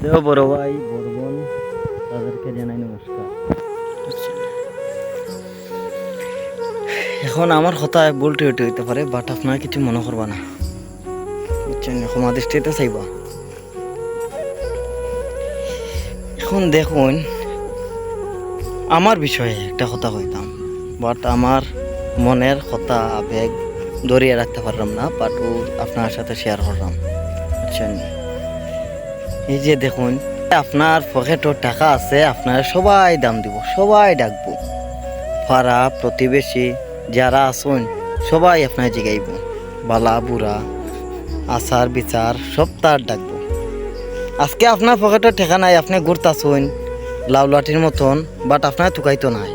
দেও বড় ভাই বড় বোন তাদেরকে জানাই নমস্কার। এখন আমার কথায় বলতে হইতে পারে, বাট আপনারা কিছু মনে করবা না, বুঝছেন? ক্ষমা দৃষ্টিতে চাইবা। এখন দেখুন, আমার বিষয়ে একটা কথা কইতাম, বাট আমার মনের কথা আবেগ ধরিয়ে রাখতে পারলাম না, বাট ও আপনার সাথে শেয়ার করলাম, বুঝছেন? এই যে দেখুন, আপনার পকেটও টাকা আছে, আপনারা সবাই দাম দিব, সবাই ডাকবো, পাড়া প্রতিবেশী যারা আসুন সবাই আপনার জিগাইব, বালা বুড়া আচার বিচার সব তার ডাকবো। আজকে আপনার পকেটে টাকা নাই, আপনি ঘুরতাছুন লাউলাটির মতন, বাট আপনার টুকাইতো নাই,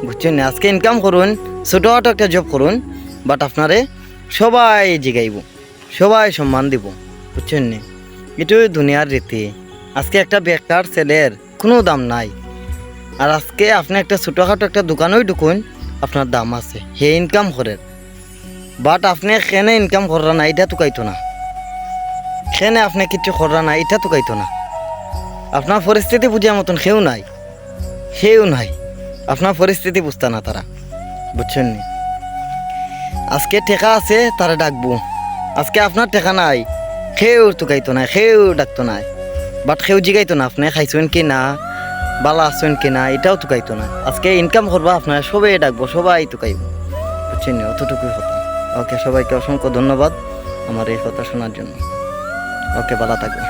বুঝছেন? আজকে ইনকাম করুন, ছোটোখাটো একটা জব করুন, বাট আপনারে সবাই জিগাইব, সবাই সম্মান দিব, বুঝছেন? এটাই দুনিয়ার রীতি। আজকে একটা বেকার ছেলের কোনো দাম নাই, আর আজকে আপনি একটা ছোটোখাটো একটা দোকানেও ঢুকুন, আপনার দাম আছে, হে ইনকাম করেন, বাট আপনি কেনে ইনকাম করা না এটা টুকাইতো না, কেনে আপনি কিছু করা না এটা টুকাইতো না। আপনার পরিস্থিতি বুঝার মতন সেও নাই, আপনার পরিস্থিতি বুঝতা না তারা, বুঝছেন? আজকে টেকা আছে তারা ডাকবো, আজকে আপনার টেকা নাই, সেও টুকাইতো না, সেও ডাকতো নাই, বাট সেও জিগাইতো না আপনি খাইছেন কি না, বালা আছেন কি না, এটাও টুকাইতো না। আজকে ইনকাম করবা, আপনারা সবাই ডাকবো, সবাই টুকাইব, বুঝছেন? অতটুকুই কথা। ওকে, সবাইকে অসংখ্য ধন্যবাদ আমার এই কথা শোনার জন্য। ওকে, ভালো থাকবে।